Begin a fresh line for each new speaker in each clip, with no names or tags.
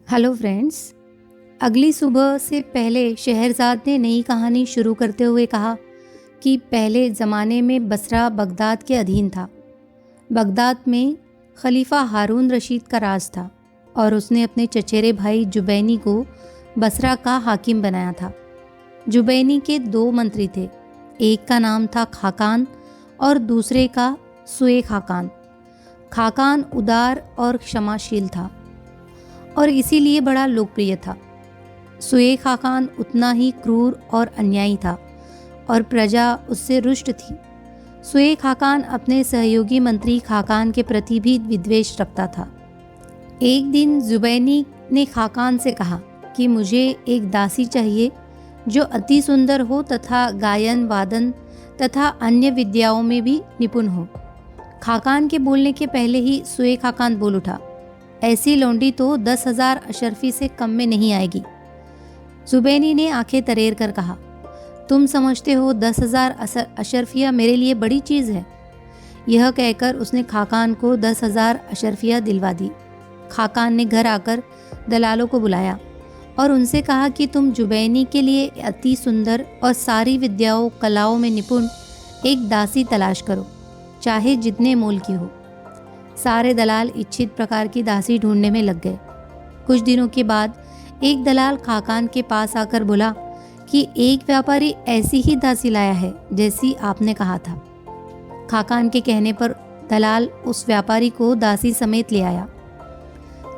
Hello friends. अगली सुबह से पहले शहरज़ाद ने नई कहानी शुरू करते हुए कहा कि पहले ज़माने में बसरा बगदाद के अधीन था। बगदाद में खलीफा हारून रशीद का राज था और उसने अपने चचेरे भाई जुबैनी को बसरा का हाकिम बनाया था। जुबैनी के दो मंत्री थे, एक का नाम था खाकान और दूसरे का सुए खाकान। खाकान उदार और क्षमाशील था और इसीलिए बड़ा लोकप्रिय था। सुए खाकान उतना ही क्रूर और अन्यायी था और प्रजा उससे रुष्ट थी। सुए खाकान अपने सहयोगी मंत्री खाकान के प्रति भी विद्वेष रखता था। एक दिन जुबैनी ने खाकान से कहा कि मुझे एक दासी चाहिए जो अति सुंदर हो तथा गायन वादन तथा अन्य विद्याओं में भी निपुण हो। खाकान के बोलने के पहले ही सुए खाकान बोल उठा, ऐसी लौंडी तो 10,000 अशरफी से कम में नहीं आएगी। जुबैनी ने आंखें तरेर कर कहा, तुम समझते हो 10,000 अशरफिया मेरे लिए बड़ी चीज़ है। यह कहकर उसने खाकान को 10,000 अशरफिया दिलवा दी। खाकान ने घर आकर दलालों को बुलाया और उनसे कहा कि तुम जुबैनी के लिए अति सुंदर और सारी विद्याओं कलाओं में निपुण एक दासी तलाश करो, चाहे जितने मोल की हो। सारे दलाल इच्छित प्रकार की दासी ढूंढने में लग गए। कुछ दिनों के बाद एक दलाल खाकान के पास आकर बोला कि एक व्यापारी ऐसी ही दासी लाया है जैसी आपने कहा था। खाकान के कहने पर दलाल उस व्यापारी को दासी समेत ले आया।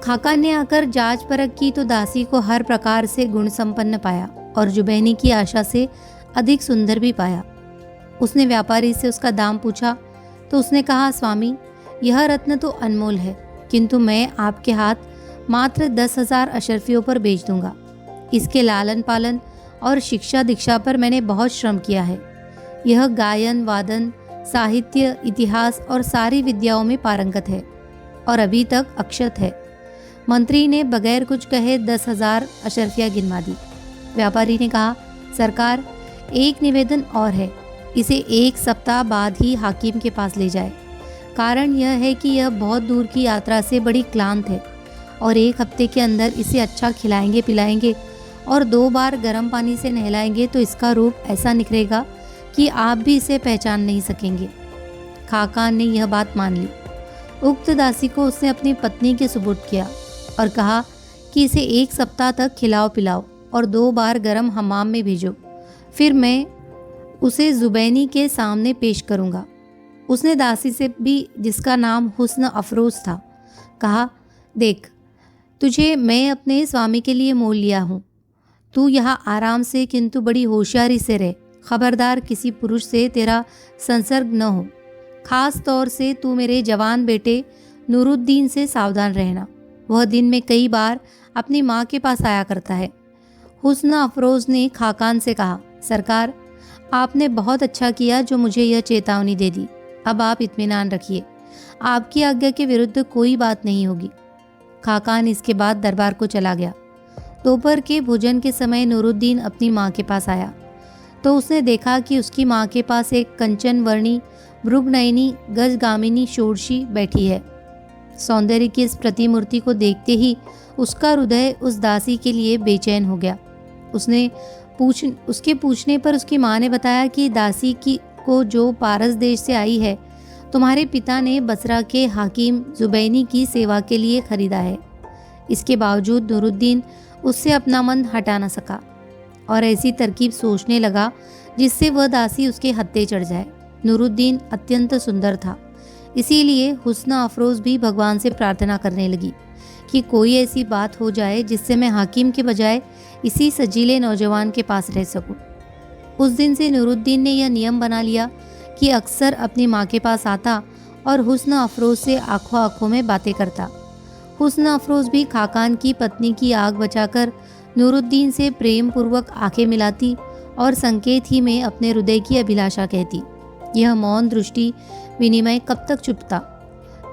खाकान ने आकर जांच परख की तो दासी को हर प्रकार से गुण संपन्न पाया और जुबैनी की आशा से अधिक सुंदर भी पाया। उसने व्यापारी से उसका दाम पूछा तो उसने कहा, स्वामी, यह रत्न तो अनमोल है, किंतु मैं आपके हाथ मात्र 10,000 अशरफियों पर बेच दूंगा। इसके लालन पालन और शिक्षा दीक्षा पर मैंने बहुत श्रम किया है। यह गायन वादन साहित्य इतिहास और सारी विद्याओं में पारंगत है और अभी तक अक्षत है। मंत्री ने बगैर कुछ कहे 10,000 अशरफिया गिनवा दी। व्यापारी ने कहा, सरकार, एक निवेदन और है, इसे 1 सप्ताह बाद ही हाकिम के पास ले जाए। कारण यह है कि यह बहुत दूर की यात्रा से बड़ी क्लांत है और 1 हफ्ते के अंदर इसे अच्छा खिलाएंगे पिलाएंगे और 2 बार गर्म पानी से नहलाएंगे तो इसका रूप ऐसा निखरेगा कि आप भी इसे पहचान नहीं सकेंगे। खाकान ने यह बात मान ली। उक्त दासी को उसने अपनी पत्नी के सुपुर्द किया और कहा कि इसे 1 सप्ताह तक खिलाओ पिलाओ और 2 बार गर्म हमाम में भेजो, फिर मैं उसे जुबैनी के सामने पेश करूँगा। उसने दासी से भी, जिसका नाम हुस्न अफरोज़ था, कहा, देख, तुझे मैं अपने स्वामी के लिए मोल लिया हूँ। तू यहाँ आराम से किंतु बड़ी होशियारी से रह। खबरदार किसी पुरुष से तेरा संसर्ग न हो। खास तौर से तू मेरे जवान बेटे नूरुद्दीन से सावधान रहना। वह दिन में कई बार अपनी माँ के पास आया करता है। हुस्न अफरोज़ ने खाकान से कहा, सरकार, आपने बहुत अच्छा किया जो मुझे यह चेतावनी दे दी। अब आप इत्मीनान रखिए, आपकी आज्ञा के विरुद्ध कोई बात नहीं होगी। खाकान इसके बाद दरबार को चला गया। दोपहर के भोजन के समय नूरुद्दीन अपनी माँ के पास आया तो उसने देखा कि उसकी माँ के पास एक कंचन वर्णी भृगनयनी गजगामिनी षोडशी बैठी है। सौंदर्य की इस प्रतिमूर्ति को देखते ही उसका हृदय उस दासी के लिए बेचैन हो गया। उसके पूछने पर उसकी माँ ने बताया कि दासी को जो पारस देश से आई है, तुम्हारे पिता ने बसरा के हाकिम जुबैनी की सेवा के लिए खरीदा है। इसके बावजूद नूरुद्दीन उससे अपना मन हटा न सका और ऐसी तरकीब सोचने लगा जिससे वह दासी उसके हत्थे चढ़ जाए। नूरुद्दीन अत्यंत सुंदर था, इसीलिए हुस्न अफरोज़ भी भगवान से प्रार्थना करने लगी कि कोई ऐसी बात हो जाए जिससे मैं हाकिम के बजाय इसी सजीले नौजवान के पास रह सकूं। उस दिन से नूरुद्दीन ने यह नियम बना लिया कि अक्सर अपनी माँ के पास आता और हुस्न अफरोज़ से आंखों आंखों में बातें करता। हुस्न अफरोज़ भी खाकान की पत्नी की आग बचाकर नूरुद्दीन से प्रेम पूर्वक आंखें मिलाती और संकेत ही में अपने हृदय की अभिलाषा कहती। यह मौन दृष्टि विनिमय कब तक चुपता।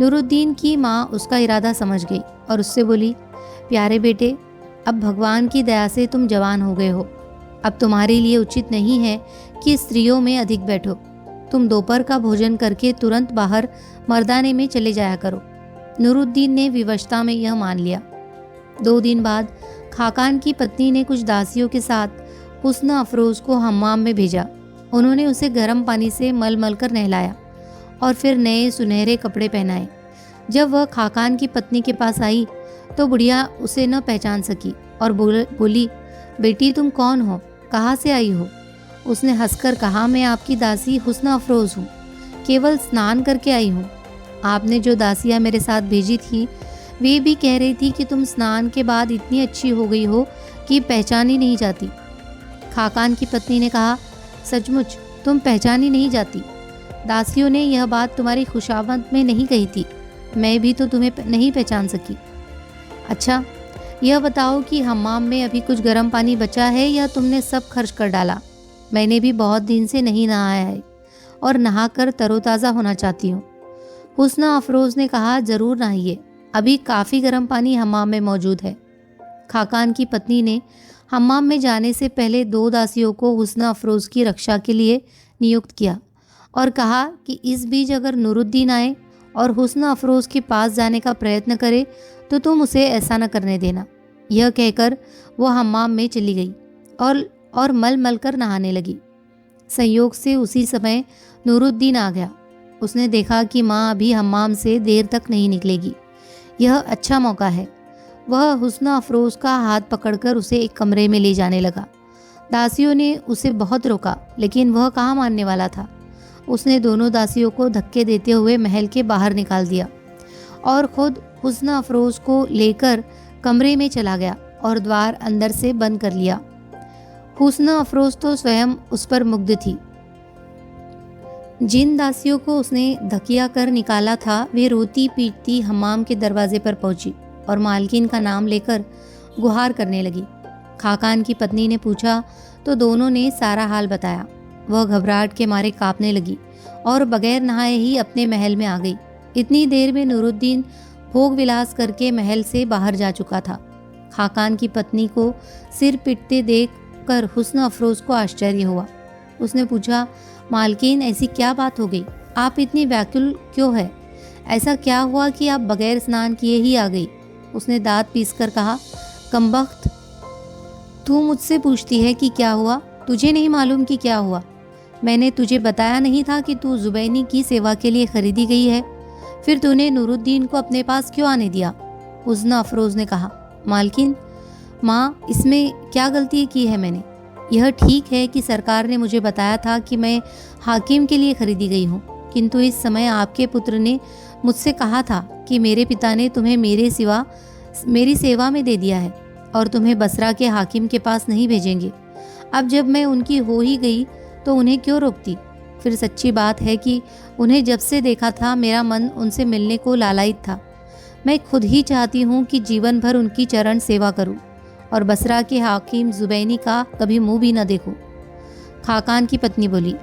नूरुद्दीन की माँ उसका इरादा समझ गई और उससे बोली, प्यारे बेटे, अब भगवान की दया से तुम जवान हो गए हो। अब तुम्हारे लिए उचित नहीं है कि स्त्रियों में अधिक बैठो। तुम दोपहर का भोजन करके तुरंत बाहर मर्दाने में चले जाया करो। नूरुद्दीन ने विवशता में यह मान लिया। 2 दिन बाद खाकान की पत्नी ने कुछ दासियों के साथ हुस्न अफरोज को हम्माम में भेजा। उन्होंने उसे गर्म पानी से मल मल कर नहलाया और फिर नए सुनहरे कपड़े पहनाए। जब वह खाकान की पत्नी के पास आई तो बुढ़िया उसे न पहचान सकी और बोली, बेटी तुम कौन हो, कहाँ से आई हो? उसने हंसकर कहा, मैं आपकी दासी हुस्न अफरोज हूँ, केवल स्नान करके आई हूँ। आपने जो दासियाँ मेरे साथ भेजी थी वे भी कह रही थी कि तुम स्नान के बाद इतनी अच्छी हो गई हो कि पहचानी नहीं जाती। खाकान की पत्नी ने कहा, सचमुच तुम पहचानी नहीं जाती। दासियों ने यह बात तुम्हारी खुशामद में नहीं कही थी, मैं भी तो तुम्हें नहीं पहचान सकी। अच्छा, यह बताओ कि हम्माम में अभी कुछ गर्म पानी बचा है या तुमने सब खर्च कर डाला? मैंने भी बहुत दिन से नहीं नहाया है और नहाकर तरोताज़ा होना चाहती हूँ। हुस्न अफरोज ने कहा, ज़रूर नहाइए, अभी काफ़ी गर्म पानी हम्माम में मौजूद है। खाकान की पत्नी ने हम्माम में जाने से पहले 2 दासियों को हुस्न अफरोज की रक्षा के लिए नियुक्त किया और कहा कि इस बीच अगर नूरुद्दीन आए और हुस्न अफरोज के पास जाने का प्रयत्न करे तो तुम उसे ऐसा न करने देना। यह कहकर वो हम्माम में चली गई और मल मल कर नहाने लगी। संयोग से उसी समय नूरुद्दीन आ गया। उसने देखा कि माँ अभी हम्माम से देर तक नहीं निकलेगी, यह अच्छा मौका है। वह हुस्न अफरोज का हाथ पकड़कर उसे एक कमरे में ले जाने लगा। दासियों ने उसे बहुत रोका, लेकिन वह कहाँ मानने वाला था। उसने दोनों दासियों को धक्के देते हुए महल के बाहर निकाल दिया और खुद हुस्न अफरोज को लेकर कमरे में चला गया और द्वार अंदर से बंद कर लिया। हुस्न अफरोज तो स्वयं उस पर मुग्ध थी। जिन दासियों को उसने धकिया कर निकाला था वे रोती पीटती हम्माम के दरवाजे पर पहुंची और मालकिन का नाम लेकर गुहार करने लगी। खाकान की पत्नी ने पूछा तो दोनों ने सारा हाल बताया। वह घबराहट के मारे कांपने लगी और बगैर नहाए ही अपने महल में आ गई। इतनी देर में नूरुद्दीन भोग विलास करके महल से बाहर जा चुका था। खाकान की पत्नी को सिर पिटते देख कर हुस्न अफरोज को आश्चर्य हुआ। उसने पूछा, मालकिन ऐसी क्या बात हो गई, आप इतनी व्याकुल क्यों है? ऐसा क्या हुआ कि आप बगैर स्नान किए ही आ गई? उसने दांत पीसकर कहा, कमबख्त, तू मुझसे पूछती है कि क्या हुआ? तुझे नहीं मालूम कि क्या हुआ? मैंने तुझे बताया नहीं था कि तू जुबैनी की सेवा के लिए खरीदी गई है? फिर तूने नूरुद्दीन को अपने पास क्यों आने दिया? हुस्न अफरोज ने कहा, मालकिन, माँ, इसमें क्या गलती की है मैंने? यह ठीक है कि सरकार ने मुझे बताया था कि मैं हाकिम के लिए खरीदी गई हूँ, किंतु इस समय आपके पुत्र ने मुझसे कहा था कि मेरे पिता ने तुम्हें मेरी सेवा में दे दिया है और तुम्हें बसरा के हाकिम के पास नहीं भेजेंगे। अब जब मैं उनकी हो ही गई तो उन्हें क्यों रोकती? फिर सच्ची बात है कि उन्हें जब से देखा था मेरा मन उनसे मिलने को लालायित था। मैं खुद ही चाहती हूँ कि जीवन भर उनकी चरण सेवा करूँ और बसरा के हाकिम जुबैनी का कभी मुंह भी न देखूं। खाकान की पत्नी बोली,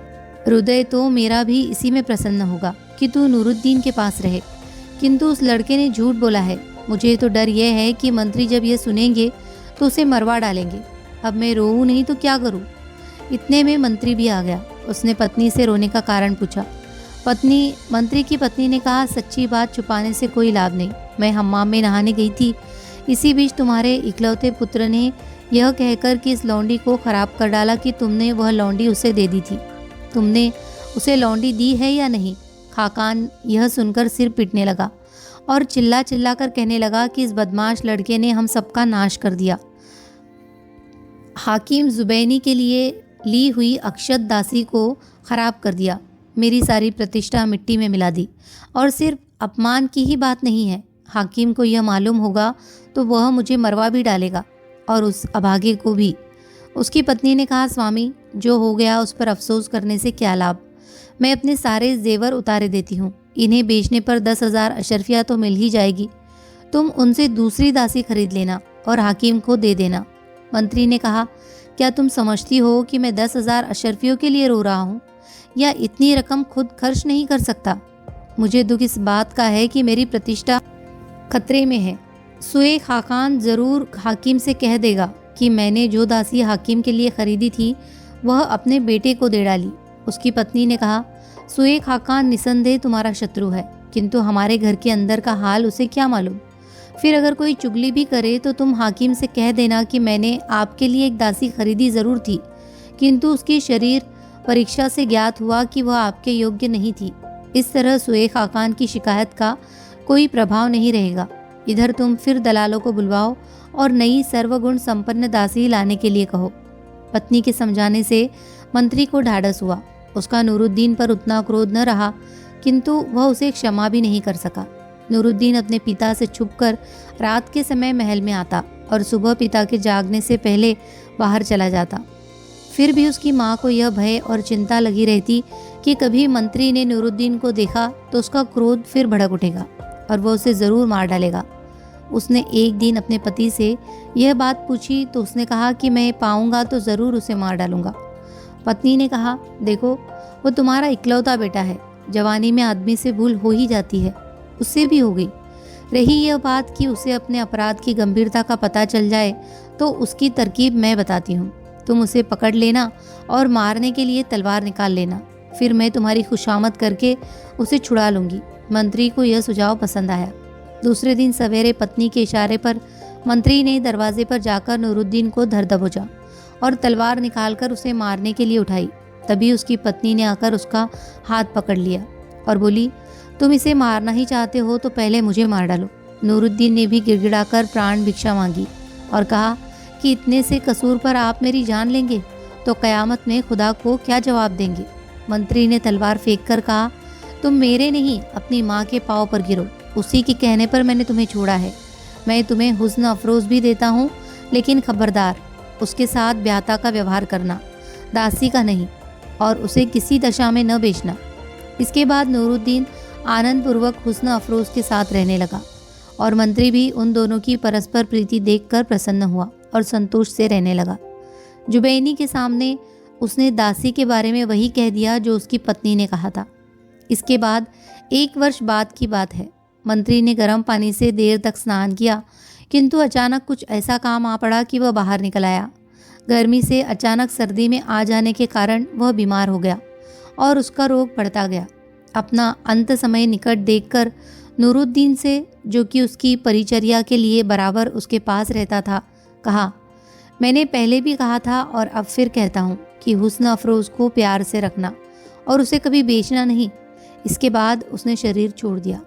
हृदय तो मेरा भी इसी में प्रसन्न होगा कि तू नूरुद्दीन के पास रहे, किंतु उस लड़के ने झूठ बोला है। मुझे तो डर यह है कि मंत्री जब ये सुनेंगे तो उसे मरवा डालेंगे। अब मैं रोऊं नहीं तो क्या करूं? इतने में मंत्री भी आ गया। उसने पत्नी से रोने का कारण पूछा। मंत्री की पत्नी ने कहा, सच्ची बात छुपाने से कोई लाभ नहीं। मैं हम्माम में नहाने गई थी, इसी बीच तुम्हारे इकलौते पुत्र ने यह कहकर कि इस लौंडी को खराब कर डाला कि तुमने वह लौंडी उसे दे दी थी। तुमने उसे लौंडी दी है या नहीं? खाकान यह सुनकर सिर पीटने लगा और चिल्ला चिल्ला कर कहने लगा कि इस बदमाश लड़के ने हम सबका नाश कर दिया। हाकिम जुबैनी के लिए ली हुई अक्षत दासी को खराब कर दिया, मेरी सारी प्रतिष्ठा मिट्टी में मिला दी। और सिर्फ अपमान की ही बात नहीं है, हाकिम को यह मालूम होगा तो वह मुझे मरवा भी डालेगा और उस अभागे को भी। उसकी पत्नी ने कहा, स्वामी, जो हो गया उस पर अफसोस करने से क्या लाभ? मैं अपने सारे जेवर उतारे देती हूँ, इन्हें बेचने पर 10,000 अशरफिया तो मिल ही जाएगी। तुम उनसे दूसरी दासी खरीद लेना और हाकिम को दे देना। मंत्री ने कहा, क्या तुम समझती हो कि मैं 10,000 अशरफियों के लिए रो रहा हूँ या इतनी रकम खुद खर्च नहीं कर सकता? मुझे दुख इस बात का है कि मेरी प्रतिष्ठा खतरे में है। सुए खाकान ज़रूर हाकिम से कह देगा कि मैंने जो दासी हाकिम के लिए खरीदी थी वह अपने बेटे को दे डाली। उसकी पत्नी ने कहा, सुए खाकान निसंदेह तुम्हारा शत्रु है, किंतु हमारे घर के अंदर का हाल उसे क्या मालूम? फिर अगर कोई चुगली भी करे तो तुम हाकिम से कह देना कि मैंने आपके लिए एक दासी खरीदी ज़रूर थी, किंतु उसकी शरीर परीक्षा से ज्ञात हुआ कि वह आपके योग्य नहीं थी। इस तरह सुए खाकान की शिकायत का कोई प्रभाव नहीं रहेगा। इधर तुम फिर दलालों को बुलवाओ और नई सर्वगुण संपन्न दासी लाने के लिए कहो। पत्नी के समझाने से मंत्री को ढाढ़स हुआ। उसका नूरुद्दीन पर उतना क्रोध न रहा, किंतु वह उसे क्षमा भी नहीं कर सका। नूरुद्दीन अपने पिता से छुपकर रात के समय महल में आता और सुबह पिता के जागने से पहले बाहर चला जाता। फिर भी उसकी माँ को यह भय और चिंता लगी रहती कि कभी मंत्री ने नूरुद्दीन को देखा तो उसका क्रोध फिर भड़क उठेगा और वह उसे ज़रूर मार डालेगा। उसने एक दिन अपने पति से यह बात पूछी तो उसने कहा कि मैं पाऊंगा तो ज़रूर उसे मार डालूंगा। पत्नी ने कहा, देखो वो तुम्हारा इकलौता बेटा है, जवानी में आदमी से भूल हो ही जाती है, उससे भी हो गई। रही यह बात कि उसे अपने अपराध की गंभीरता का पता चल जाए तो उसकी तरकीब मैं बताती हूँ। तुम उसे पकड़ लेना और मारने के लिए तलवार निकाल लेना, फिर मैं तुम्हारी खुशामद करके उसे छुड़ा लूँगी। मंत्री को यह सुझाव पसंद आया। दूसरे दिन सवेरे पत्नी के इशारे पर मंत्री ने दरवाजे पर जाकर नूरुद्दीन को धर दबोचा और तलवार निकालकर उसे मारने के लिए उठाई। तभी उसकी पत्नी ने आकर उसका हाथ पकड़ लिया और बोली, तुम इसे मारना ही चाहते हो तो पहले मुझे मार डालो। नूरुद्दीन ने भी गिड़गिड़ाकर प्राण भिक्षा मांगी और कहा कि इतने से कसूर पर आप मेरी जान लेंगे तो कयामत में खुदा को क्या जवाब देंगे। मंत्री ने तलवार फेंक कर कहा, तुम मेरे नहीं अपनी माँ के पाँव पर गिरो, उसी के कहने पर मैंने तुम्हें छोड़ा है। मैं तुम्हें हुस्न अफरोज भी देता हूँ, लेकिन खबरदार उसके साथ ब्याहता का व्यवहार करना, दासी का नहीं, और उसे किसी दशा में न बेचना। इसके बाद नूरुद्दीन आनंदपूर्वक हुस्न अफरोज के साथ रहने लगा और मंत्री भी उन दोनों की परस्पर प्रीति देखकर प्रसन्न हुआ और संतोष से रहने लगा। जुबैनी के सामने उसने दासी के बारे में वही कह दिया जो उसकी पत्नी ने कहा था। इसके बाद 1 वर्ष बाद की बात है। मंत्री ने गर्म पानी से देर तक स्नान किया, किंतु अचानक कुछ ऐसा काम आ पड़ा कि वह बाहर निकल आया। गर्मी से अचानक सर्दी में आ जाने के कारण वह बीमार हो गया और उसका रोग बढ़ता गया। अपना अंत समय निकट देखकर नूरुद्दीन से, जो कि उसकी परिचर्या के लिए बराबर उसके पास रहता था, कहा, मैंने पहले भी कहा था और अब फिर कहता हूँ कि हुस्न अफरोज को प्यार से रखना और उसे कभी बेचना नहीं। इसके बाद उसने शरीर छोड़ दिया।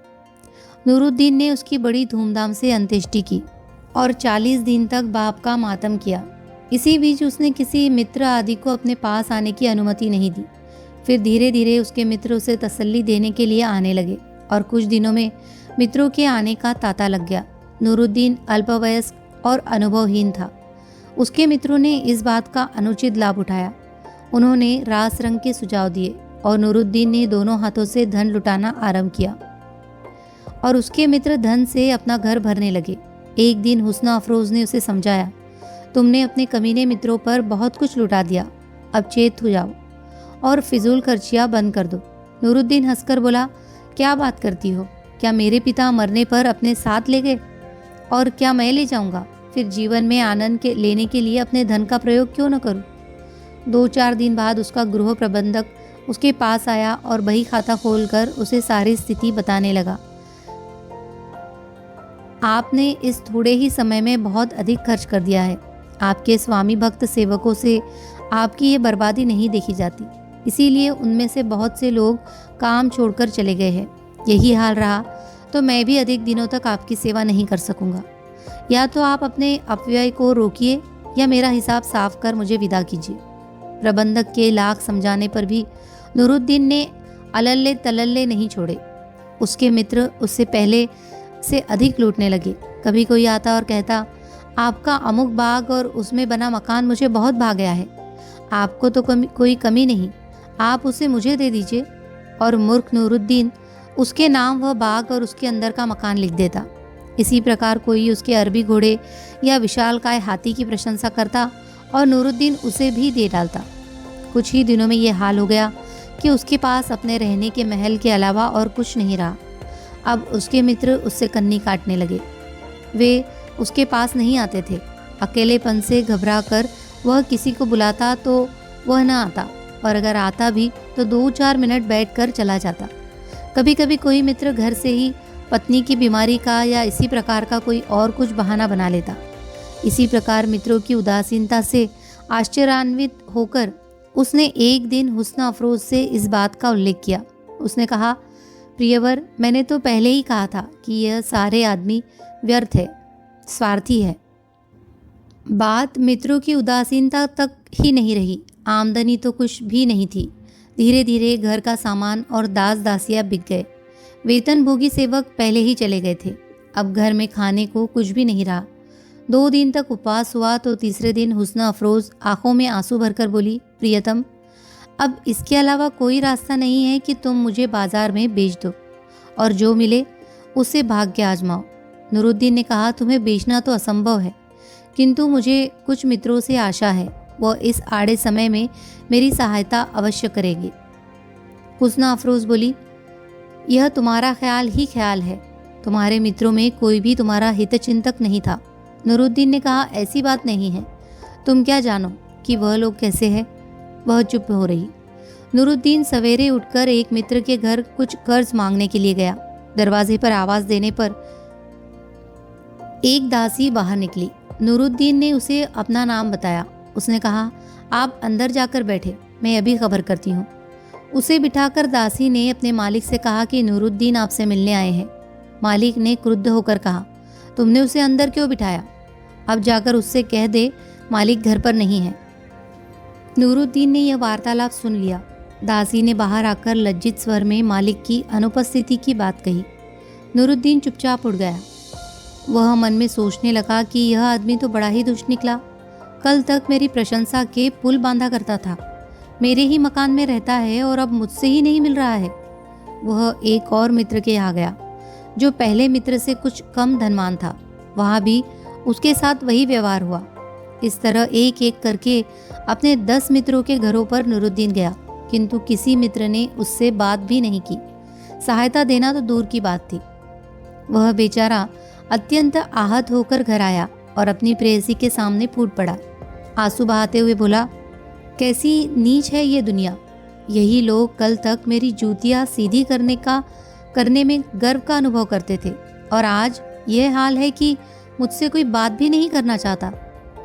नूरुद्दीन ने उसकी बड़ी धूमधाम से अंत्येष्टि की और 40 दिन तक बाप का मातम किया। इसी बीच उसने किसी मित्र आदि को अपने पास आने की अनुमति नहीं दी। फिर धीरे धीरे उसके मित्र उसे तसल्ली देने के लिए आने लगे और कुछ दिनों में मित्रों के आने का तांता लग गया। नूरुद्दीन अल्पवयस्क और अनुभवहीन था। उसके मित्रों ने इस बात का अनुचित लाभ उठाया। उन्होंने रास रंग के सुझाव दिए और नूरुद्दीन ने दोनों हाथों से धन लुटाना आरंभ किया और उसके मित्र धन से अपना घर भरने लगे। एक दिन हुस्न अफरोज ने उसे समझाया, तुमने अपने कमीने मित्रों पर बहुत कुछ लुटा दिया, अब चेत हो जाओ और फिजूल खर्चियाँ बंद कर दो। नूरुद्दीन हंसकर बोला, क्या बात करती हो? क्या मेरे पिता मरने पर अपने साथ ले गए और क्या मैं ले जाऊंगा? फिर जीवन में आनंद लेने के लिए अपने धन का प्रयोग क्यों न करूं? 2-4 दिन बाद उसका गृह प्रबंधक उसके पास आया और बही खाता खोलकर उसे सारी स्थिति बताने लगा। आपने इस थोड़े ही समय में बहुत अधिक खर्च कर दिया है। आपके स्वामी भक्त सेवकों से आपकी ये बर्बादी नहीं देखी जाती, इसीलिए उनमें से बहुत से लोग काम छोड़कर चले गए हैं। यही हाल रहा तो मैं भी अधिक दिनों तक आपकी सेवा नहीं कर सकूंगा। या तो आप अपने अपव्यय को रोकिए या मेरा हिसाब साफ कर मुझे विदा कीजिए। प्रबंधक के लाख समझाने पर भी नूरुद्दीन ने अलल्ले तलल्ले नहीं छोड़े। उसके मित्र उससे पहले से अधिक लूटने लगे। कभी कोई आता और कहता, आपका अमुक बाग और उसमें बना मकान मुझे बहुत भा गया है, आपको तो कोई कमी नहीं, आप उसे मुझे दे दीजिए। और मूर्ख नूरुद्दीन उसके नाम वह बाग और उसके अंदर का मकान लिख देता। इसी प्रकार कोई उसके अरबी घोड़े या विशालकाय हाथी की प्रशंसा करता और नूरुद्दीन उसे भी दे डालता। कुछ ही दिनों में ये हाल हो गया कि उसके पास अपने रहने के महल के अलावा और कुछ नहीं रहा। अब उसके मित्र उससे कन्नी काटने लगे। वे उसके पास नहीं आते थे। अकेलेपन से घबराकर वह किसी को बुलाता तो वह न आता, और अगर आता भी तो 2-4 मिनट बैठकर चला जाता। कभी कभी कोई मित्र घर से ही पत्नी की बीमारी का या इसी प्रकार का कोई और कुछ बहाना बना लेता। इसी प्रकार मित्रों की उदासीनता से आश्चर्यान्वित होकर उसने एक दिन हुस्ना अफरोज से इस बात का उल्लेख किया। उसने कहा, प्रियवर, मैंने तो पहले ही कहा था कि यह सारे आदमी व्यर्थ है, स्वार्थी है। बात मित्रों की उदासीनता तक ही नहीं रही। आमदनी तो कुछ भी नहीं थी। धीरे धीरे घर का सामान और दास दासियां बिक गए। वेतनभोगी सेवक पहले ही चले गए थे। अब घर में खाने को कुछ भी नहीं रहा। 2 दिन तक उपवास हुआ तो तीसरे दिन हुस्ना अफरोज आंखों में आंसू भरकर बोली, प्रियतम, अब इसके अलावा कोई रास्ता नहीं है कि तुम मुझे बाजार में बेच दो और जो मिले उससे भाग्य आजमाओ। नूरुद्दीन ने कहा, तुम्हें बेचना तो असंभव है, किंतु मुझे कुछ मित्रों से आशा है, वह इस आड़े समय में मेरी सहायता अवश्य करेगी। हुस्ना अफरोज बोली, यह तुम्हारा ख्याल ही ख्याल है, तुम्हारे मित्रों में कोई भी तुम्हारा हितचिंतक नहीं था। नूरुद्दीन ने कहा, ऐसी बात नहीं है, तुम क्या जानो कि वह लोग कैसे हैं। वह चुप हो रही। नूरुद्दीन सवेरे उठकर एक मित्र के घर कुछ कर्ज मांगने के लिए गया। दरवाजे पर आवाज देने पर एक दासी बाहर निकली। नूरुद्दीन ने उसे अपना नाम बताया। उसने कहा, आप अंदर जाकर बैठे, मैं अभी खबर करती हूँ। उसे बिठाकर दासी ने अपने मालिक से कहा कि नूरुद्दीन आपसे मिलने आए हैं। मालिक ने क्रुद्ध होकर कहा, तुमने उसे अंदर क्यों बिठाया? अब जाकर उससे कह दे मालिक घर पर नहीं है। नूरुद्दीन ने यह वार्तालाप सुन लिया। दासी ने बाहर आकर लज्जित स्वर में मालिक की अनुपस्थिति की बात कही। नूरुद्दीन चुपचाप उठ गया। वह मन में सोचने लगा कि यह आदमी तो बड़ा ही दुष्ट निकला। कल तक मेरी प्रशंसा के पुल बांधा करता था, मेरे ही मकान में रहता है और अब मुझसे ही नहीं मिल रहा है। वह एक और मित्र के यहाँ गया जो पहले मित्र से कुछ कम धनवान था। वहाँ भी उसके साथ वही व्यवहार हुआ। इस तरह एक एक करके अपने 10 मित्रों के घरों पर नूरुद्दीन गया, किंतु किसी मित्र ने उससे बात भी नहीं की। सहायता देना तो दूर की बात थी। वह बेचारा अत्यंत आहत होकर घर आया और अपनी प्रेयसी के सामने फूट पड़ा। आंसू बहाते हुए बोला, कैसी नीच है ये दुनिया। यही लोग कल तक मेरी जूतियाँ सीधी करने में गर्व का अनुभव करते थे और आज यह हाल है कि मुझसे कोई बात भी नहीं करना चाहता।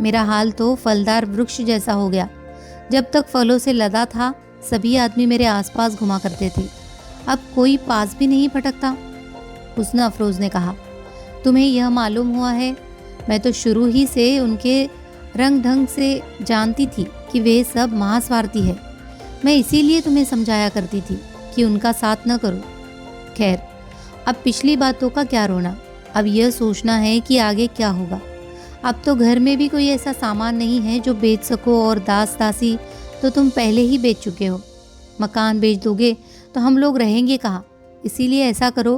मेरा हाल तो फलदार वृक्ष जैसा हो गया। जब तक फलों से लदा था सभी आदमी मेरे आसपास घुमा करते थे, अब कोई पास भी नहीं फटकता। हुस्ना अफरोज ने कहा, तुम्हें यह मालूम हुआ है, मैं तो शुरू ही से उनके रंग ढंग से जानती थी कि वे सब महास्वार्थी है। मैं इसीलिए तुम्हें समझाया करती थी कि उनका साथ न करो। खैर, अब पिछली बातों का क्या रोना, अब यह सोचना है कि आगे क्या होगा। अब तो घर में भी कोई ऐसा सामान नहीं है जो बेच सको, और दास दासी तो तुम पहले ही बेच चुके हो। मकान बेच दोगे तो हम लोग रहेंगे कहाँ? इसीलिए ऐसा करो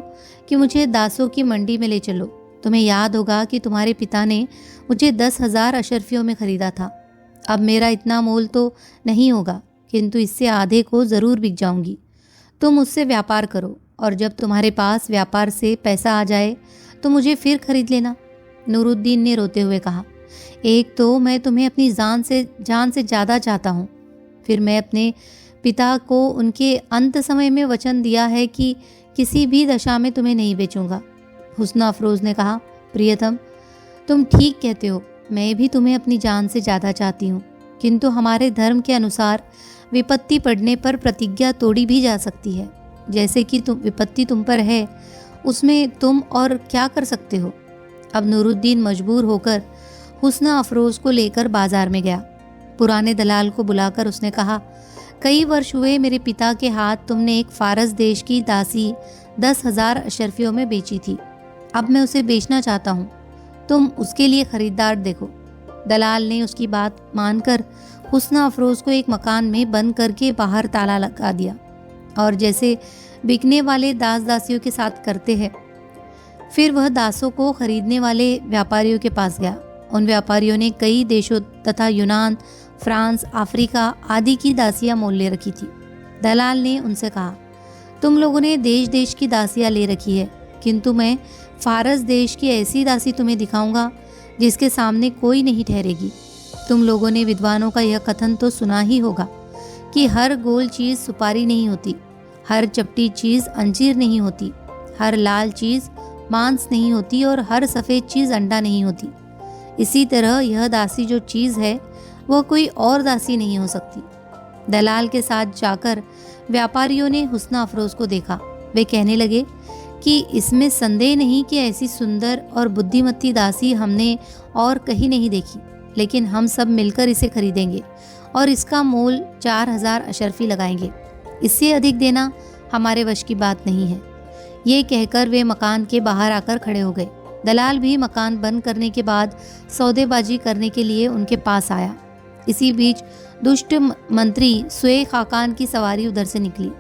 कि मुझे दासों की मंडी में ले चलो। तुम्हें याद होगा कि तुम्हारे पिता ने मुझे 10,000 अशर्फियों में खरीदा था। अब मेरा इतना मोल तो नहीं होगा, किंतु इससे आधे को ज़रूर बिक जाऊंगी। तुम उससे व्यापार करो और जब तुम्हारे पास व्यापार से पैसा आ जाए तो मुझे फिर खरीद लेना। नूरुद्दीन ने रोते हुए कहा, एक तो मैं तुम्हें अपनी जान से ज़्यादा चाहता हूँ, फिर मैं अपने पिता को उनके अंत समय में वचन दिया है कि किसी भी दशा में तुम्हें नहीं बेचूंगा। हुस्ना अफरोज ने कहा, प्रियतम, तुम ठीक कहते हो, मैं भी तुम्हें अपनी जान से ज़्यादा चाहती हूँ, किंतु हमारे धर्म के अनुसार विपत्ति पड़ने पर प्रतिज्ञा तोड़ी भी जा सकती है। जैसे कि विपत्ति तुम पर है, उसमें तुम और क्या कर सकते हो। अब नूरुद्दीन मजबूर होकर हुस्ना अफरोज को लेकर बाजार में गया। पुराने दलाल को बुलाकर उसने कहा, कई वर्ष हुए मेरे पिता के हाथ तुमने एक फारस देश की दासी 10,000 अशर्फियों में बेची थी। अब मैं उसे बेचना चाहता हूँ, तुम उसके लिए खरीदार देखो। दलाल ने उसकी बात मानकर हुस्ना अफरोज को एक मकान में बंद करके बाहर ताला लगा दिया और जैसे बिकने वाले दास दासियों के साथ करते हैं, फिर वह दासों को खरीदने वाले व्यापारियों के पास गया। उन व्यापारियों ने कई देशों तथा यूनान, फ्रांस, अफ्रीका आदि की दासियां मोल ले रखी थी। दलाल ने उनसे कहा, तुम लोगों ने देश देश की दासियां ले रखी है, किंतु मैं फारस देश की ऐसी दासी तुम्हें दिखाऊंगा जिसके सामने कोई नहीं ठहरेगी। तुम लोगों ने विद्वानों का यह कथन तो सुना ही होगा कि हर गोल चीज़ सुपारी नहीं होती, हर चपटी चीज़ अंजीर नहीं होती, हर लाल चीज़ मांस नहीं होती और हर सफ़ेद चीज़ अंडा नहीं होती। इसी तरह यह दासी जो चीज़ है वह कोई और दासी नहीं हो सकती। दलाल के साथ जाकर व्यापारियों ने हुस्ना अफरोज को देखा। वे कहने लगे कि इसमें संदेह नहीं कि ऐसी सुंदर और बुद्धिमती दासी हमने और कहीं नहीं देखी, लेकिन हम सब मिलकर इसे खरीदेंगे और इसका मोल 4000 अशरफी लगाएंगे। इससे अधिक देना हमारे वश की बात नहीं है। ये कहकर वे मकान के बाहर आकर खड़े हो गए। दलाल भी मकान बंद करने के बाद सौदेबाजी करने के लिए उनके पास आया। इसी बीच दुष्ट मंत्री सुए खाकान की सवारी उधर से निकली।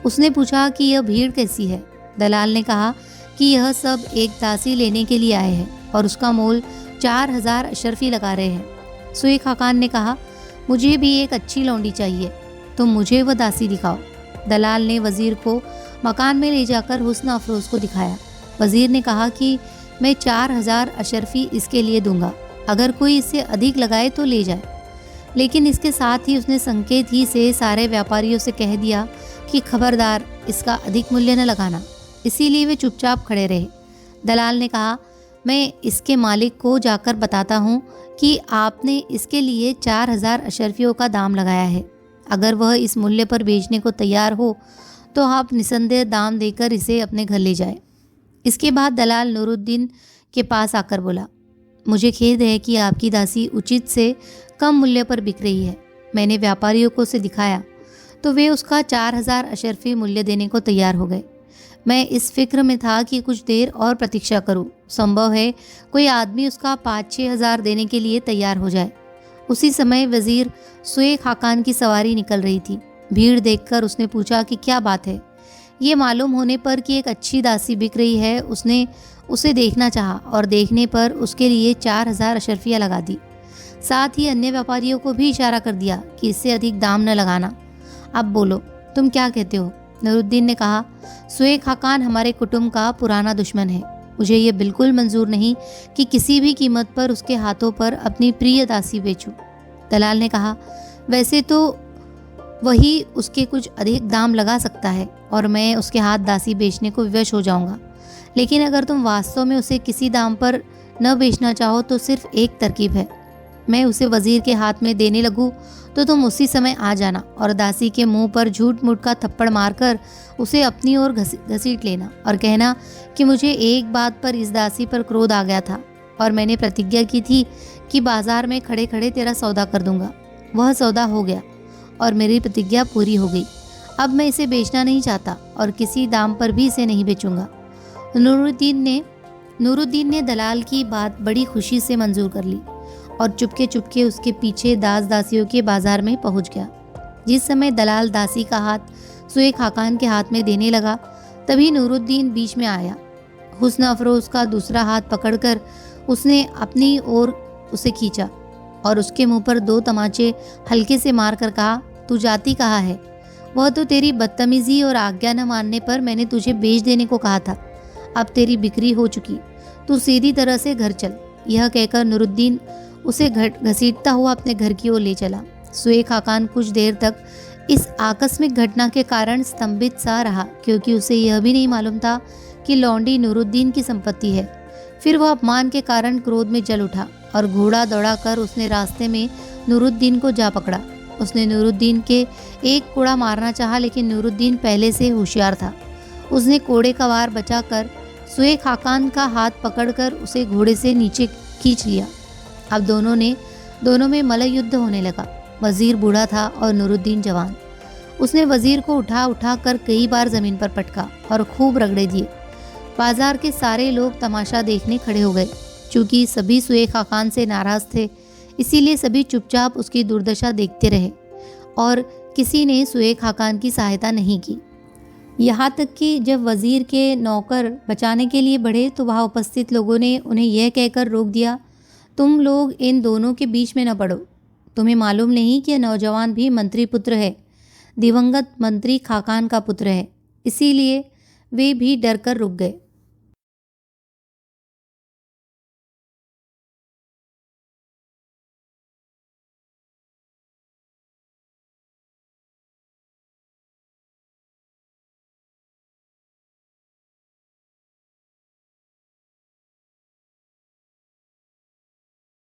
उसने पूछा कि यह भीड़ कैसी है। दलाल ने कहा कि यह सब एक दासी लेने के लिए आए हैं और उसका मोल 4000 अशरफी लगा रहे हैं। सुए खाकान ने कहा, मुझे भी एक अच्छी लौंडी चाहिए, तुम मुझे वह दासी दिखाओ। दलाल ने वजीर को मकान में ले जाकर हुस्न अफरोज को दिखाया। वजीर ने कहा कि मैं 4000 अशरफी इसके लिए दूंगा, अगर कोई इससे अधिक लगाए तो ले जाए। लेकिन इसके साथ ही उसने संकेत ही से सारे व्यापारियों से कह दिया कि खबरदार, इसका अधिक मूल्य न लगाना। इसीलिए वे चुपचाप खड़े रहे। दलाल ने कहा, मैं इसके मालिक को जाकर बताता हूँ कि आपने इसके लिए 4000 अशरफियों का दाम लगाया है। अगर वह इस मूल्य पर बेचने को तैयार हो तो आप निसंदेह दाम देकर इसे अपने घर ले जाए। इसके बाद दलाल नूरुद्दीन के पास आकर बोला, मुझे खेद है कि आपकी दासी उचित से कम मूल्य पर बिक रही है। मैंने व्यापारियों को उसे दिखाया तो वे उसका 4000 अशरफी मूल्य देने को तैयार हो गए। मैं इस फिक्र में था कि कुछ देर और प्रतीक्षा करूं। संभव है कोई आदमी उसका 5-6 हज़ार देने के लिए तैयार हो जाए। उसी समय वजीर सुए खाकान की सवारी निकल रही थी। भीड़ देखकर उसने पूछा कि क्या बात है। ये मालूम होने पर कि एक अच्छी दासी बिक रही है, उसने उसे देखना चाहा और देखने पर उसके लिए 4000 अशरफियाँ लगा दी। साथ ही अन्य व्यापारियों को भी इशारा कर दिया कि इससे अधिक दाम न लगाना। अब बोलो, तुम क्या कहते हो? नूरुद्दीन ने कहा, सुए खाकान हमारे कुटुंब का पुराना दुश्मन है। मुझे ये बिल्कुल मंजूर नहीं कि किसी भी कीमत पर उसके हाथों पर अपनी प्रिय दासी बेचूं। दलाल ने कहा, वैसे तो वही उसके कुछ अधिक दाम लगा सकता है और मैं उसके हाथ दासी बेचने को विवश हो जाऊंगा। लेकिन अगर तुम वास्तव में उसे किसी दाम पर न बेचना चाहो तो सिर्फ एक तरकीब है। मैं उसे वजीर के हाथ में देने लगूं तो तुम उसी समय आ जाना और दासी के मुंह पर झूठ मूठ का थप्पड़ मारकर उसे अपनी ओर घसीट लेना और कहना कि मुझे एक बात पर इस दासी पर क्रोध आ गया था और मैंने प्रतिज्ञा की थी कि बाजार में खड़े खड़े तेरा सौदा कर दूंगा। वह सौदा हो गया और मेरी प्रतिज्ञा पूरी हो गई। अब मैं इसे बेचना नहीं चाहता और किसी दाम पर भी इसे नहीं बेचूंगा। नूरुद्दीन ने दलाल की बात बड़ी खुशी से मंजूर कर ली और चुपके चुपके उसके पीछे दास दासियों के बाजार में पहुंच गया। जिस समय दलाल दासी का हाथ सुए खाकान के हाथ में देने लगा, तभी नूरुद्दीन बीच में आया। हुस्न अफरोज का दूसरा हाथ पकड़कर उसने अपनी ओर उसे खींचा और उसके मुंह पर 2 तमाचे हल्के से मारकर कहा, तू जाती कहाँ है? वह तो तेरी बदतमीजी और आज्ञा न मानने पर मैंने तुझे बेच देने को कहा था। अब तेरी बिक्री हो चुकी, तू सीधी तरह से घर चल। यह कहकर नूरुद्दीन उसे घसीटता हुआ अपने घर की ओर ले चला। सुए खाकान कुछ देर तक इस आकस्मिक घटना के कारण स्तंभित सा रहा, क्योंकि उसे यह भी नहीं मालूम था कि लौंडी नूरुद्दीन की संपत्ति है। फिर वह अपमान के कारण क्रोध में जल उठा और घोड़ा दौड़ा कर उसने रास्ते में नूरुद्दीन को जा पकड़ा। उसने नूरुद्दीन के एक कोड़ा मारना चाहा, लेकिन नूरुद्दीन पहले से होशियार था। उसने कोड़े का वार बचाकर सुए खाकान का हाथ पकड़कर उसे घोड़े से नीचे खींच लिया। अब दोनों में मल्ल युद्ध होने लगा। वजीर बूढ़ा था और नूरुद्दीन जवान। उसने वजीर को उठा कर कई बार जमीन पर पटका और खूब रगड़े दिए। बाजार के सारे लोग तमाशा देखने खड़े हो गए। चूंकि सभी सुए खाकान से नाराज थे, इसीलिए सभी चुपचाप उसकी दुर्दशा देखते रहे और किसी ने सुए खाकान की सहायता नहीं की। यहाँ तक कि जब वजीर के नौकर बचाने के लिए बढ़े तो वहाँ उपस्थित लोगों ने उन्हें यह कहकर रोक दिया, तुम लोग इन दोनों के बीच में न पड़ो। तुम्हें मालूम नहीं कि यह नौजवान भी मंत्री पुत्र है, दिवंगत मंत्री खाकान का पुत्र है। इसीलिए वे भी डर कर रुक गए।